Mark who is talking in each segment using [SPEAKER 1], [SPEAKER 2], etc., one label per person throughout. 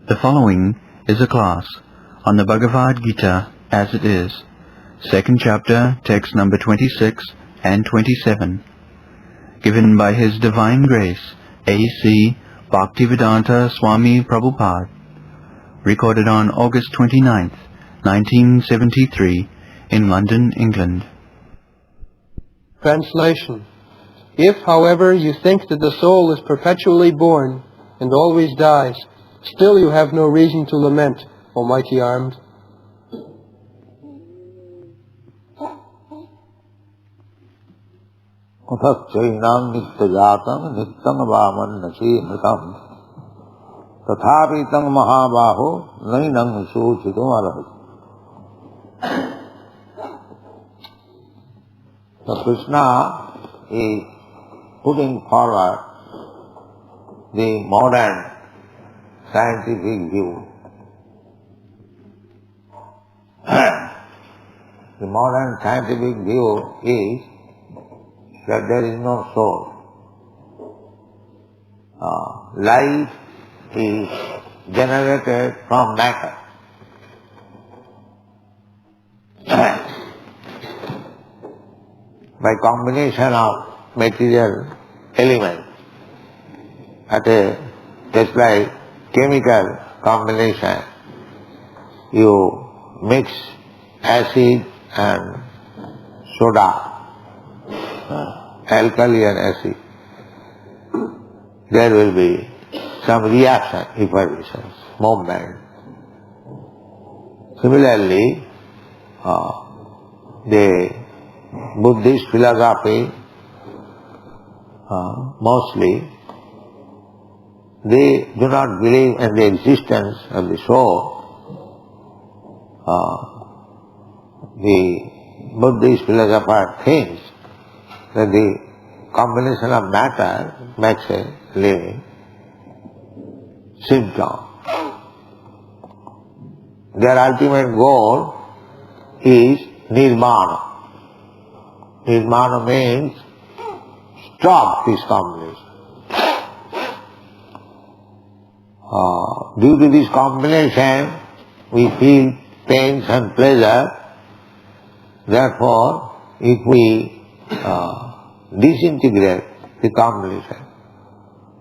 [SPEAKER 1] The following is a class on the Bhagavad Gita as it is, second chapter, text number 26 and 27, given by His Divine Grace, A.C.Bhaktivedanta Swami Prabhupada, recorded on August 29th, 1973, in London, England.
[SPEAKER 2] Translation. If, however, you think that the soul is perpetually born and always dies, still you have no reason to lament, O mighty armed.
[SPEAKER 3] Uthaschainam nityajatam nityam vamanasi mritam tathapitam mahabaho nainam suchitam arhat. So Krishna is putting forward the modern scientific view. The modern scientific view is that there is no soul. Life is generated from matter. By combination of material elements, just like chemical combination, you mix acid and soda, alkali and acid, there will be some reaction, effervescence, movement. Similarly, the Buddhist philosophy, mostly, they do not believe in the existence of the soul. The Buddhist philosopher thinks that the combination of matter makes a living symptom. Their ultimate goal is nirvana. Nirvana means stop this combination. Due to this combination, we feel pains and pleasure. Therefore, if we disintegrate the combination,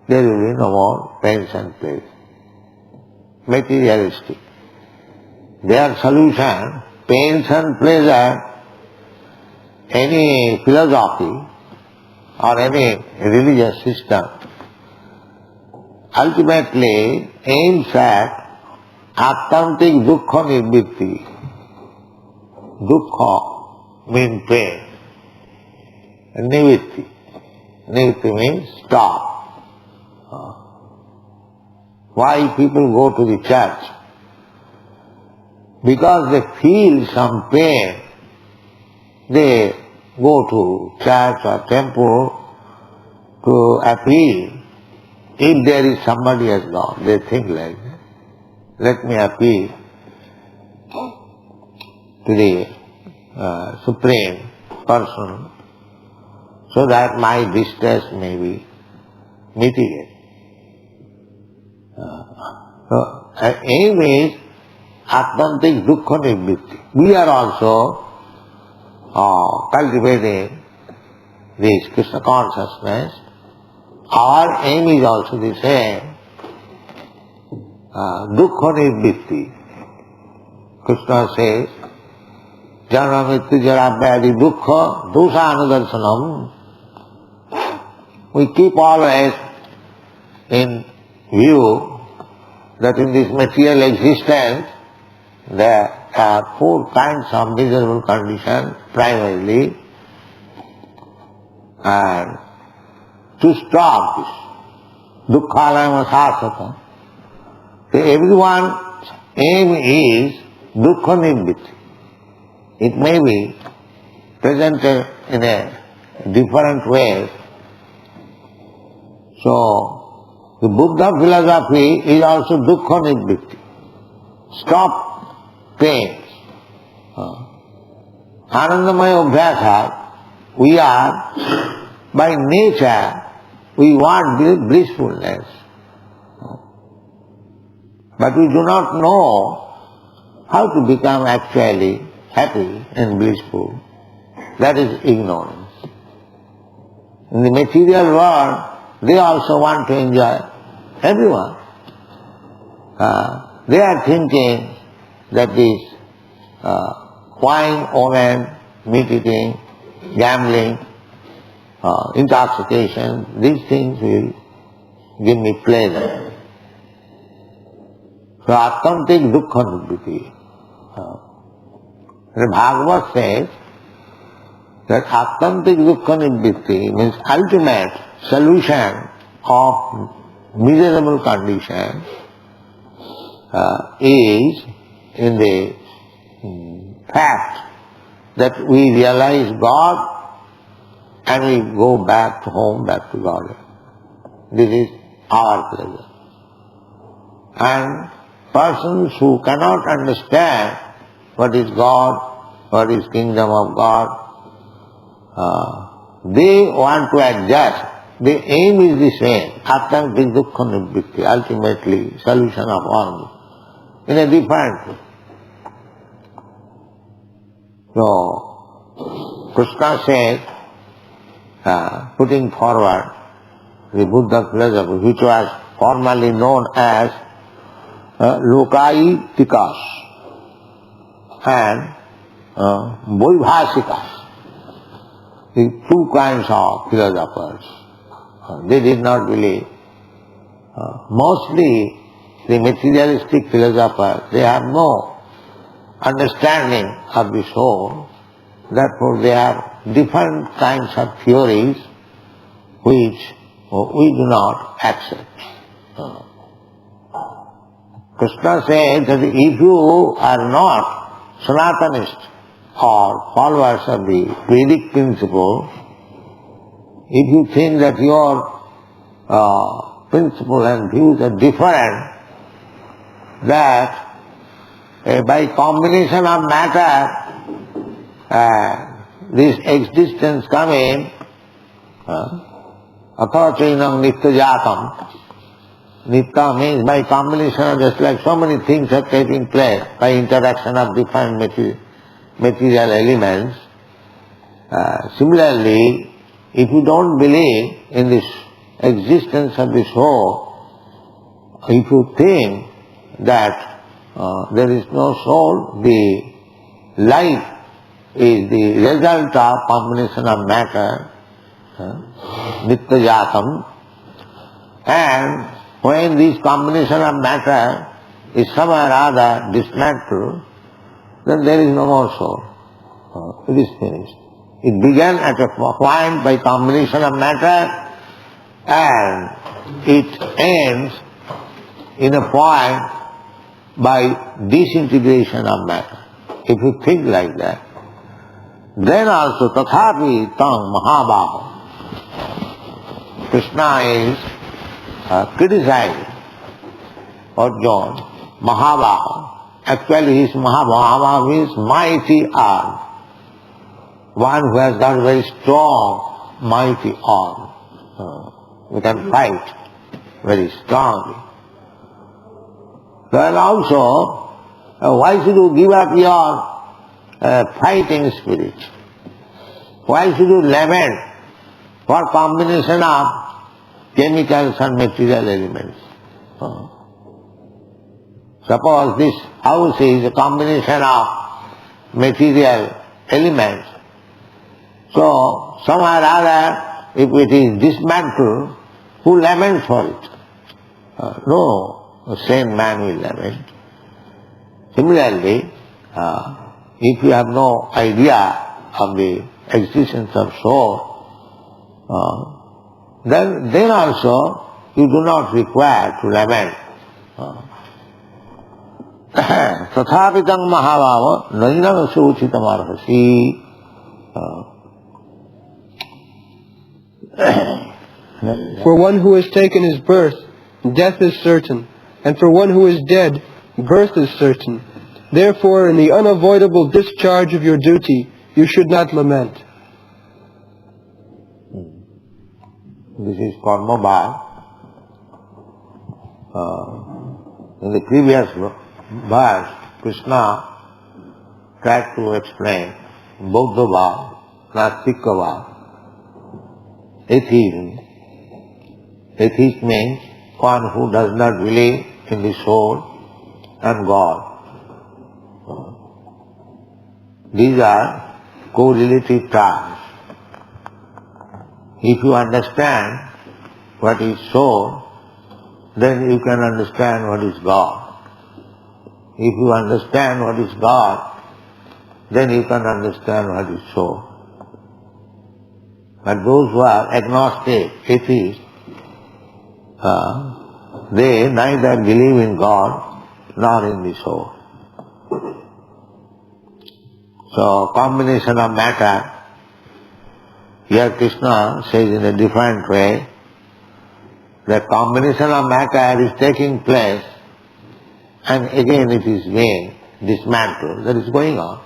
[SPEAKER 3] there will be no more pains and pleasure. Materialistic. Their solution, pains and pleasure, any philosophy or any religious system ultimately aims at attantik dukkha nivritti. Dukkha means pain. Nivritti. Nivritti means stop. Why people go to the church? Because they feel some pain. They go to church or temple to appeal. If there is somebody as God, they think like, let me appeal to the Supreme Person so that my distress may be mitigated. So, aim is atmantik dukkha nivritti. We are also cultivating this Krishna consciousness. Our aim is also the same. Dukkha nivritti. Krishna says, janma mrityu jara vyadi dukkha dosha anudarshanam. We keep always in view that in this material existence there are four kinds of miserable conditions primarily, and to stop this dukkhalayam sasata, everyone's aim is dukkha nivritti. It may be presented in a different way. So, the Buddha philosophy is also dukkha nivritti. Stop pains. Anandamaya abhyasa, we are, by nature, we want blissfulness. But we do not know how to become actually happy and blissful. That is ignorance. In the material world, they also want to enjoy. Everyone. They are thinking that this wine, woman, meat eating, gambling, intoxication, these things will give me pleasure. So atmantik dukkha nivritti. The Bhagavad says that atmantik dukkha nivritti means ultimate solution of miserable condition is in the fact that we realize God and we go back to home, back to God. This is our pleasure. And persons who cannot understand what is God, what is kingdom of God, they want to adjust. The aim is the same, atmantik dukkha nivritti, ultimately solution of all, in a different way. So, Krishna says, putting forward the Buddha philosophy, which was formerly known as Lokai Tikas and Vaibhasikas, the two kinds of philosophers. They did not believe. Mostly the materialistic philosophers, they have no understanding of the soul, therefore they have different kinds of theories which we do not accept. Krishna says that if you are not Sanatanists or followers of the Vedic principle, if you think that your principle and views are different, that by combination of matter, this existence coming, atha chainam nityajatam. Nitya means by combination of just like so many things are taking place by interaction of different material elements. Similarly, if you don't believe in this existence of the soul, if you think that there is no soul, the life is the result of combination of matter, nityajatam, and when this combination of matter is somehow or other dismantled, then there is no more soul. It is finished. It began at a point by combination of matter and it ends in a point by disintegration of matter. If you think like that, then also tathapi tang mahabhaho. Krishna is criticizing Arjuna, mahabhaho. Actually his mahabhaho means mighty arm. One who has got very strong, mighty arm. Who can fight very strongly. Then also, why should you give up your fighting spirit? Why should you lament for combination of chemicals and material elements? Suppose this house is a combination of material elements. So, somehow or other, if it is dismantled, who laments for it? No sane man will lament. Similarly, if you have no idea of the existence of soul, then also you do not require to lament. Tathapitang mahabhava nainam suchitam arhasi.
[SPEAKER 2] For one who has taken his birth, death is certain, and for one who is dead, birth is certain. Therefore, in the unavoidable discharge of your duty, you should not lament.
[SPEAKER 3] This is karma bhav. In the previous verse, Krishna tried to explain Bauddha-bhav, Nastika-bhav, atheism. Atheist means one who does not believe in the soul and God. These are correlative terms. If you understand what is soul, then you can understand what is God. If you understand what is God, then you can understand what is soul. But those who are agnostic, atheists, they neither believe in God nor in the soul. So, combination of matter, here Krishna says in a different way, the combination of matter is taking place and again it is being dismantled. That is going on.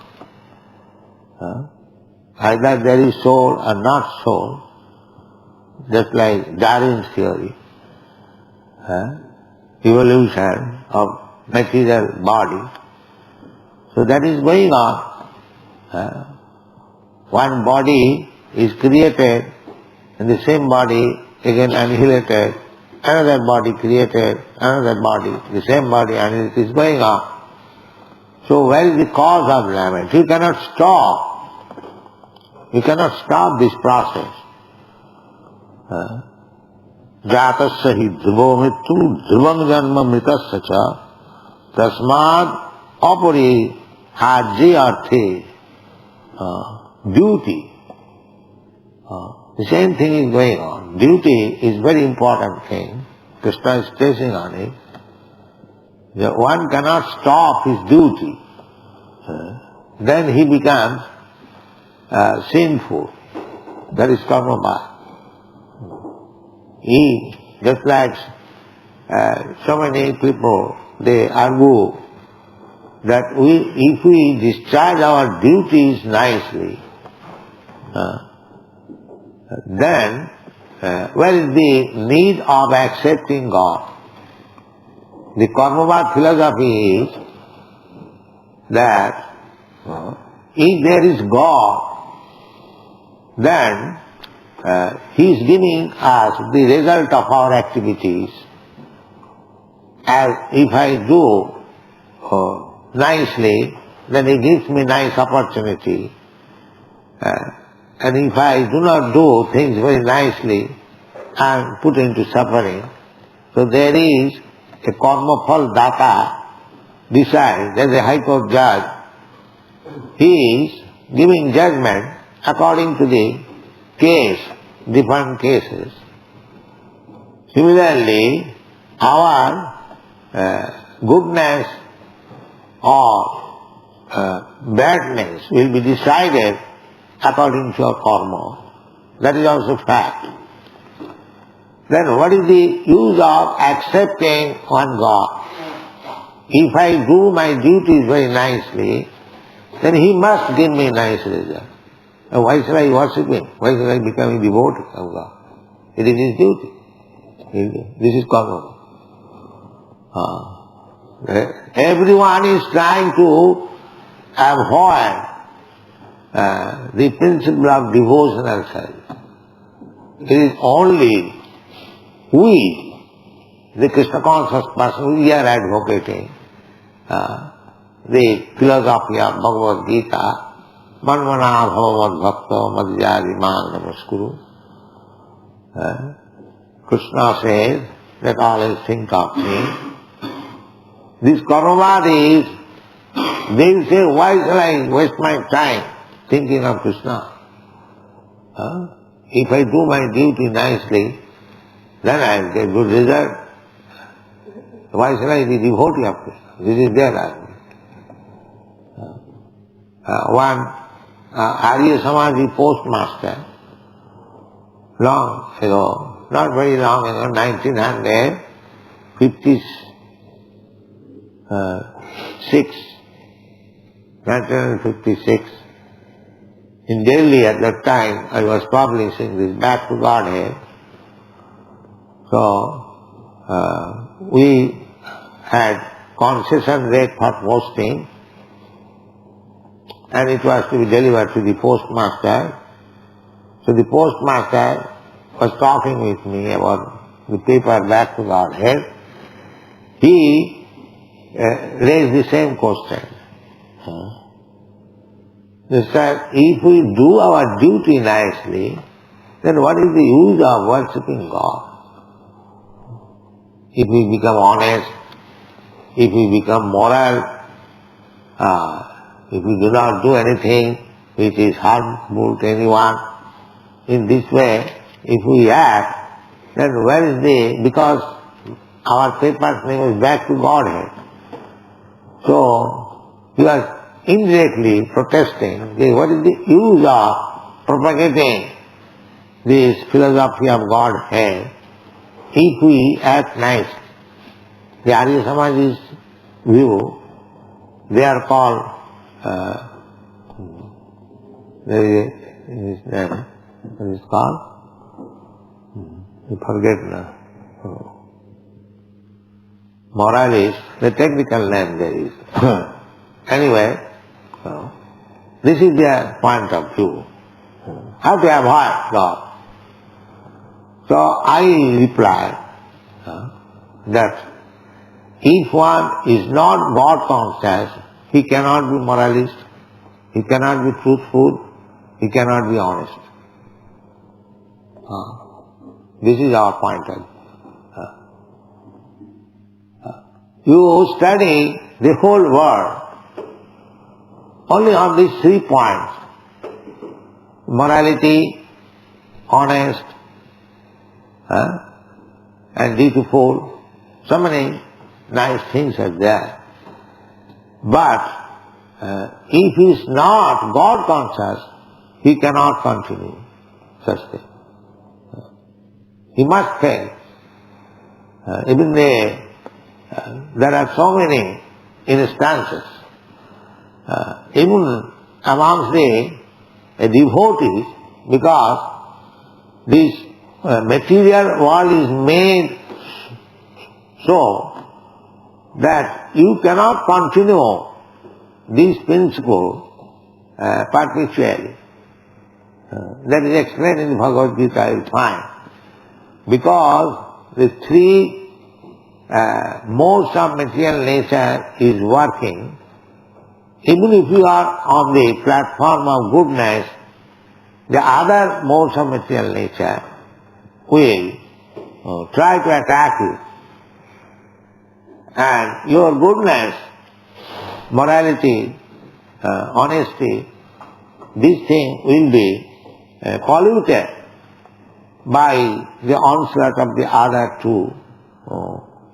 [SPEAKER 3] Either there is soul or not soul, just like Darwin's theory, evolution of material body. So that is going on. One body is created and the same body again annihilated, another body created, another body, the same body, and it is going on. So where is the cause of lament? You cannot stop. You cannot stop this process. Jatasya hi dhruvo mittu dhruvam janma mritasya cha tasmad apari hajye arthe duty. The same thing is going on. Duty is very important thing. Krishna is stressing on it. That one cannot stop his duty. Then he becomes sinful. That is karma. Just like so many people, they argue that if we discharge our duties nicely, then where is the need of accepting God? The karma philosophy is that if there is God, then He is giving us the result of our activities. As if I do nicely, then He gives me nice opportunity. And if I do not do things very nicely, I am put into suffering. So there is a karma phal data decides, there is a high court judge. He is giving judgment according to the case, different cases. Similarly, our goodness or badness will be decided according to our karma. That is also fact. Then what is the use of accepting one God? If I do my duties very nicely, then He must give me nice result. And why should I worship Him? Why should I become a devotee of God? It is His duty. This is karma. Everyone is trying to avoid the principle of devotional service. It is only we, the Krishna conscious person, we are advocating the philosophy of Bhagavad Gita, Manmana bhavad bhakta madhyadi man namaskuru. Krishna says that always think of me. These karmavadis, they will say, why shall I waste my time thinking of Krishna? If I do my duty nicely, then I will get good result. Why shall I be devotee of Krishna? This is their argument. One Arya Samadhi postmaster, long ago, not very long ago, 1956, in Delhi at that time, I was publishing this Back to Godhead. So, we had concession rate for posting, and it was to be delivered to the postmaster. So the postmaster was talking with me about the paper back to Godhead. He raised the same question. He said, if we do our duty nicely, then what is the use of worshipping God? If we become honest, if we become moral, if we do not do anything which is harmful to anyone, in this way, if we act, then where is the, because our paper's name is back to Godhead. So, he was indirectly protesting, okay, what is the use of propagating this philosophy of Godhead if we act nice? The Arya Samaj's view, they are called, what is it called? You forget now. Moralist, the technical name there is. Anyway, this is their point of view. How to avoid God? So I reply that if one is not God conscious, he cannot be moralist, he cannot be truthful, he cannot be honest. This is our point of view. You study the whole world only on these 3 points: morality, honest, and dutiful. So many nice things are there. But if he is not God conscious, he cannot continue such things. He must fail. Even there are so many instances, even amongst the devotees, because this material world is made so that you cannot continue this principle perpetually. That is explained in the Bhagavad Gita, you will find. Because the 3 modes of material nature is working, even if you are on the platform of goodness, the other modes of material nature will try to attack you. And your goodness, morality, honesty, this thing will be polluted by the onslaught of the other 2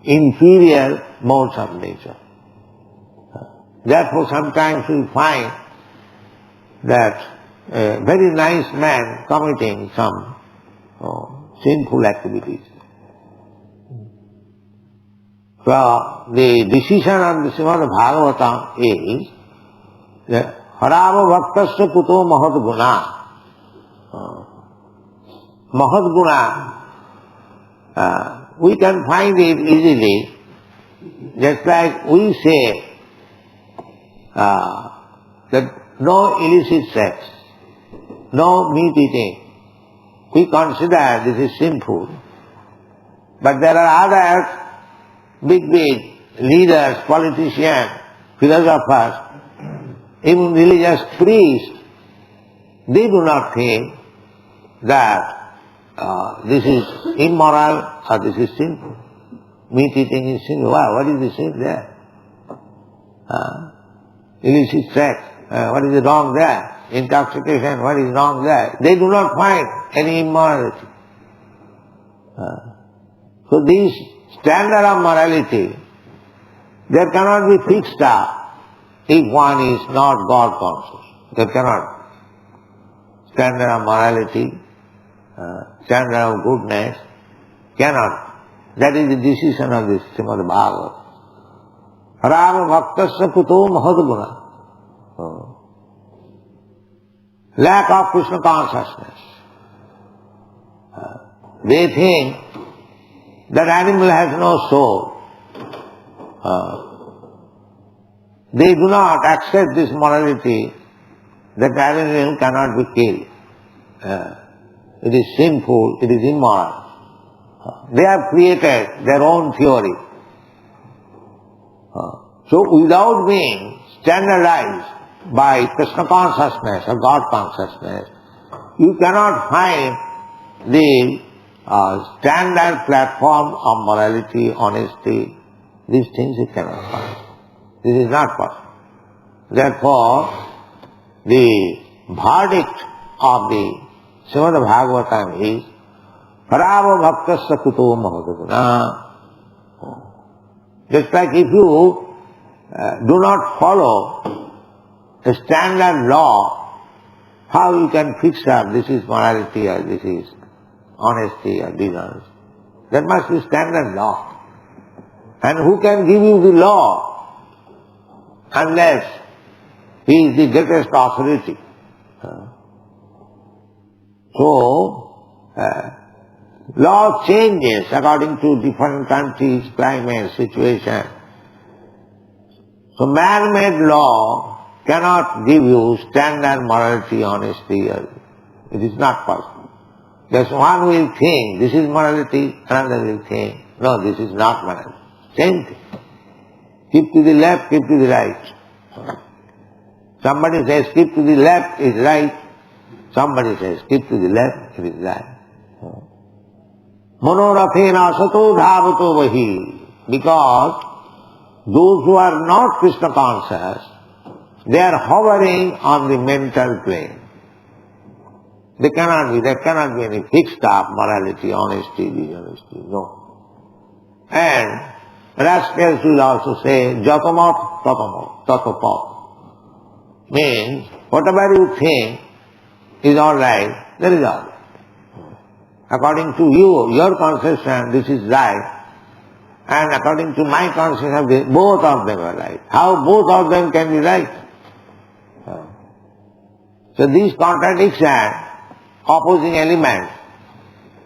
[SPEAKER 3] inferior modes of nature. Therefore sometimes we find that a very nice man committing some sinful activities. So the decision of the Srimad Bhagavatam is that harava bhaktasya kuto mahad guna. Mahad guna, we can find it easily, just like we say that no illicit sex, no meat eating. We consider this is sinful. But there are other big leaders, politicians, philosophers, even religious priests, they do not think that this is immoral or this is sinful. Meat eating is sinful. Wow, what is the sin there? Illicit sex, what is wrong there? Intoxication, what is wrong there? They do not find any immorality. So this standard of morality, there cannot be fixed up if one is not God conscious. There cannot. Standard of morality, standard of goodness, cannot. That is the decision of this Srimad Bhagavatam. Rama bhaktasya kuto mahadguna. Lack of Krishna consciousness. They think that animal has no soul. they do not accept this morality that animal cannot be killed. It is sinful, it is immoral. They have created their own theory. So without being standardized by Krishna consciousness or God consciousness, you cannot find the standard platform of morality, honesty. These things you cannot find. This is not possible. Therefore, the verdict of the Srimad Bhagavatam is Parava bhaktasya kuto mahodaguna. Just like if you do not follow a standard law, how you can fix up this is morality or this is honesty or dishonesty? There must be standard law. And who can give you the law unless he is the greatest authority? Law changes according to different countries, climate, situation. So man-made law cannot give you standard morality, honesty. It is not possible. There's one will think this is morality, another will think, no, this is not morality. Same thing. Keep to the left, keep to the right. Somebody says keep to the left is right. Somebody says keep to the left, it is right. Monorathena sato dhavato vahi. Because those who are not Krishna conscious, they are hovering on the mental plane. There cannot be any fixed up morality, honesty, dishonesty, no. And rascals will also say, jatamat tatamat, tatapat. Means, whatever you think is alright, that is alright. According to you, your conception, this is right. And according to my conception, both of them are right. How both of them can be right? So these contradictions, opposing elements,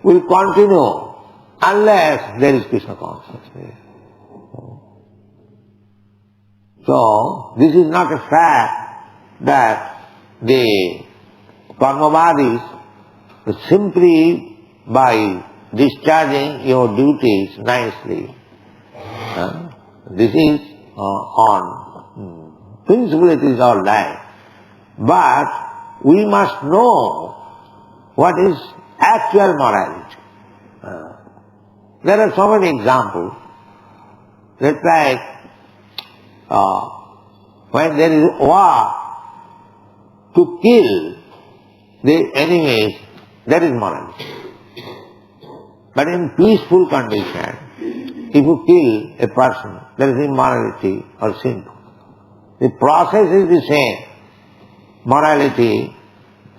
[SPEAKER 3] will continue unless there is Krishna consciousness. So, this is not a fact that the karmavadis simply by discharging your duties nicely, this is on principle it is all right. But we must know what is actual morality. There are so many examples. It's like when there is war, to kill the enemies, that is morality. But in peaceful condition, if you kill a person, there is immorality or sinful. The process is the same. Morality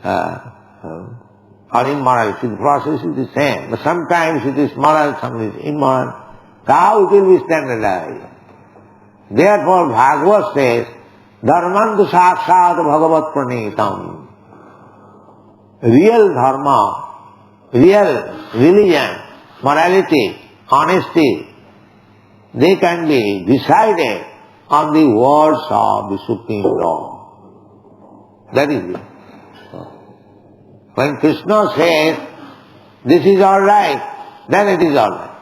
[SPEAKER 3] or immorality, the process is the same. But sometimes it is moral, sometimes it is immoral. How it will be standardized? Therefore Bhagavad says, Dharmantu sakshat bhagavat pranitam. Real dharma, real religion, morality, honesty, they can be decided on the words of the Supreme Lord. That is it. When Krishna says, this is all right, then it is all right.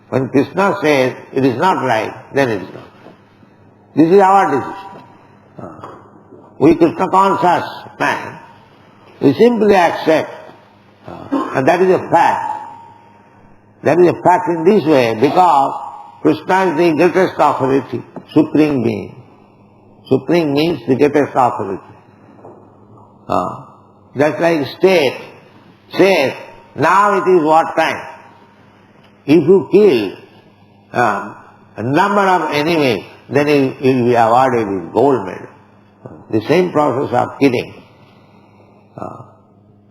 [SPEAKER 3] When Krishna says, it is not right, then it is not right. This is our decision. We Krishna conscious man, we simply accept, and that is a fact. That is a fact in this way, because Krishna is the greatest authority, supreme being. Supreme means the greatest authority. Just like state says, now it is what time? If you kill a number of enemies, then you will be awarded with gold medal. The same process of killing.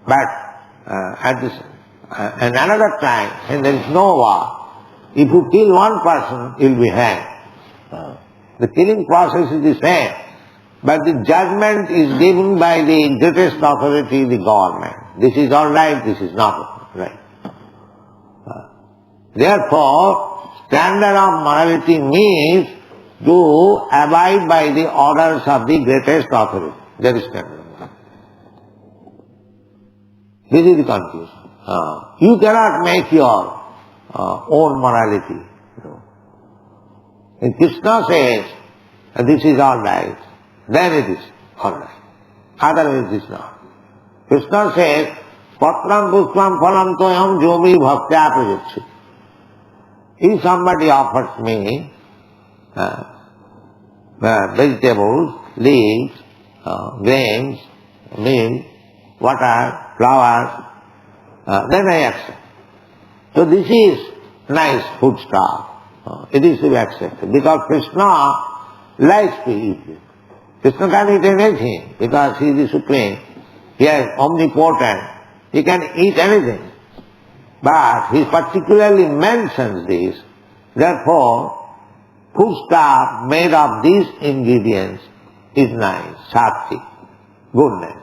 [SPEAKER 3] But at this, and another time, when there is no war, if you kill one person, you will be hanged. The killing process is the same, but the judgment is given by the greatest authority, the government. This is all right, this is not right. Therefore, standard of morality means to abide by the orders of the greatest authority. That is standard of morality. This is the conclusion. You cannot make your own morality. If Krishna says, this is all right, then it is all right. Otherwise it is not. Krishna says, Patram pushpam phalam toyam jomi bhaktya prajacchati. If somebody offers me vegetables, leaves, grains, milk, water, flowers, then I accept. So this is nice food stuff. It is to be accepted. Because Krishna likes to eat it. Krishna can eat anything because he is the supreme. He is omnipotent. He can eat anything. But he particularly mentions this. Therefore, food stuff made of these ingredients is nice, sattvic, goodness.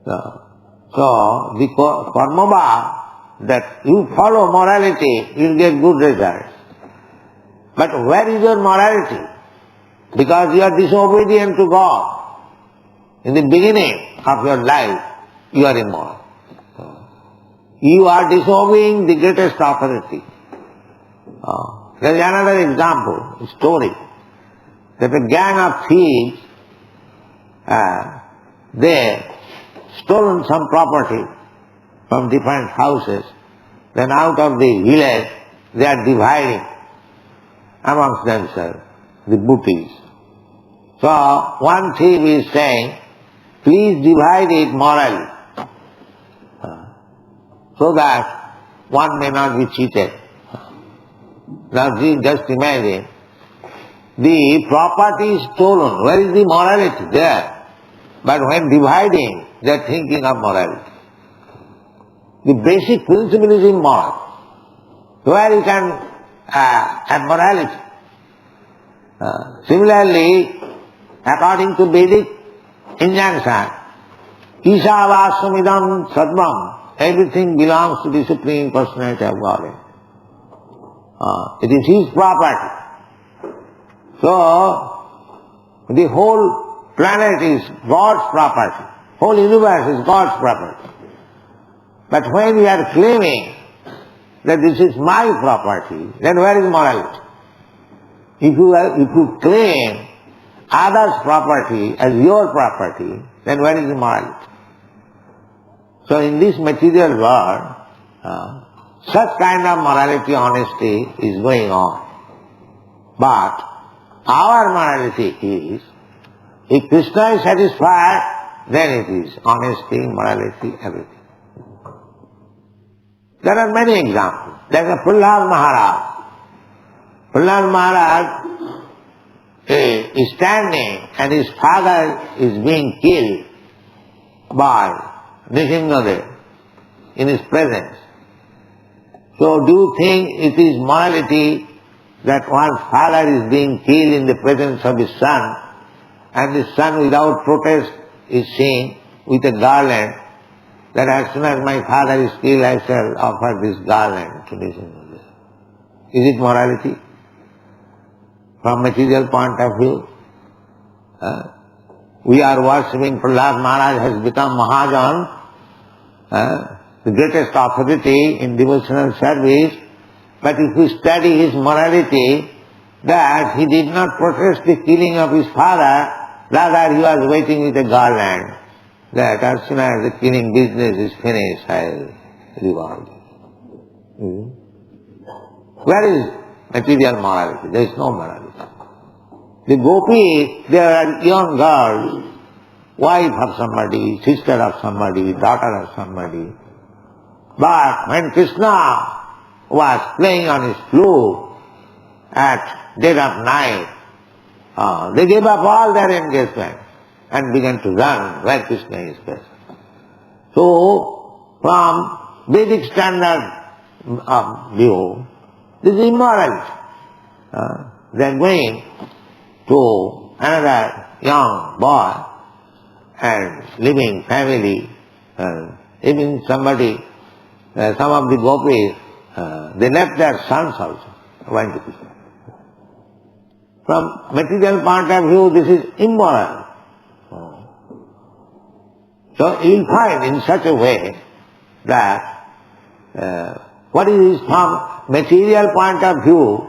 [SPEAKER 3] So the karma bhav, that you follow morality, you will get good results. But where is your morality? Because you are disobedient to God. In the beginning of your life, you are immoral. You are disobeying the greatest authority. There is another example, a story, that a gang of thieves, they stolen some property from different houses. Then out of the village, they are dividing amongst themselves the booties. So one thief is saying, please divide it morally, so that one may not be cheated. Now just imagine, the property is stolen. Where is the morality? There. But when dividing, they are thinking of morality. The basic principle is immoral. Where you can have morality? Similarly, according to Vedic injunction, Ishavaswamidam sadvam, everything belongs to the Supreme Personality of Godhead. It is His property. So, the whole planet is God's property. Whole universe is God's property. But when we are claiming that this is my property, then where is morality? If you claim others' property as your property, then where is the morality? So in this material world, such kind of morality, honesty is going on. But our morality is, if Krishna is satisfied, then it is honesty, morality, everything. There are many examples. There is a Prahlad Maharaj. Prahlad Maharaj is standing and his father is being killed by Nrsimhadev in his presence. So do you think it is morality that one's father is being killed in the presence of his son, and the son without protest is saying with a garland that as soon as my father is killed, I shall offer this garland to Nrsimhadev? Is it morality? From material point of view, we are worshipping Prahlad Maharaj has become Mahajan, the greatest authority in devotional service. But if we study his morality, that he did not protest the killing of his father, rather he was waiting with a garland, that as soon as the killing business is finished, I will reward you. Where is material morality? There is no morality. The gopis, they are young girls, wife of somebody, sister of somebody, daughter of somebody. But when Krishna was playing on his flute at dead of night, they gave up all their engagement and began to run where Krishna is present. So, from Vedic standard of view, this is immorality. They are going to another young boy and living family, even somebody, some of the gopis they left their sons also, went to Krishna. From material point of view, this is immoral. So you will find in such a way that what is from material point of view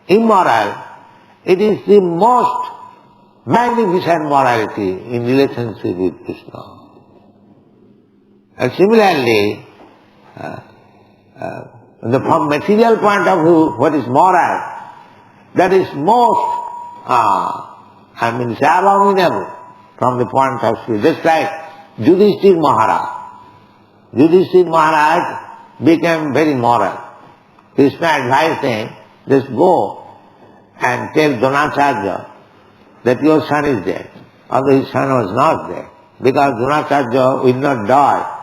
[SPEAKER 3] immoral, it is the most magnificent morality in relationship with Krishna. And similarly, from material point of view, what is moral, that is most, abominable from the point of view. Just like Yudhishthira Maharaj. Yudhishthira Maharaj became very moral. Krishna advised him, just go and tell Dronacharya that your son is dead. Although his son was not dead. Because Dronacharya will not die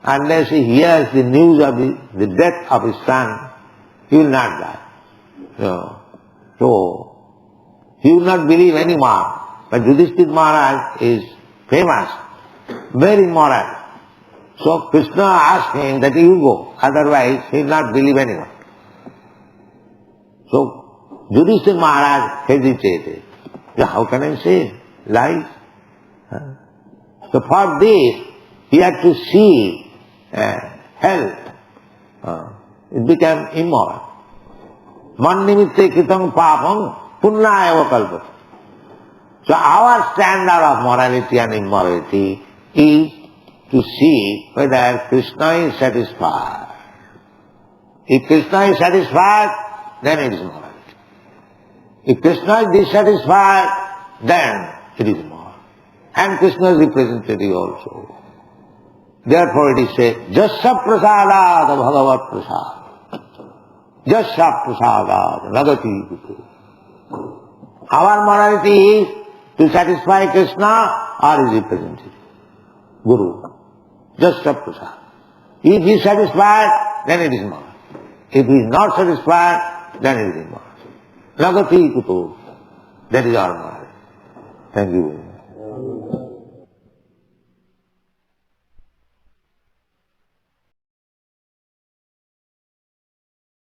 [SPEAKER 3] unless he hears the news of the death of his son, he will not die. So he will not believe anymore. But Yudhishthira Maharaj is famous, very moral. So Krishna asked him that you go, otherwise he will not believe anyone. So Yudhishthira Maharaj hesitated. How can I say lies? So for this, he had to see health. It became immoral. Man nimitte kritam papam punna eva kalpata. So our standard of morality and immorality is to see whether Krishna is satisfied. If Krishna is satisfied, then it is morality. If Krishna is dissatisfied, then it is moral. And Krishna is representative also. Therefore it is said, Jasya prasadāda bhagavad prasāda. Jasya prasadāda nagati vitu. Our morality is to satisfy Krishna or his representative, Guru. Jasya prasāda. If he is satisfied, then it is moral. If he is not satisfied, then it is immoral. Nagati kutu. That is our morality. Thank you.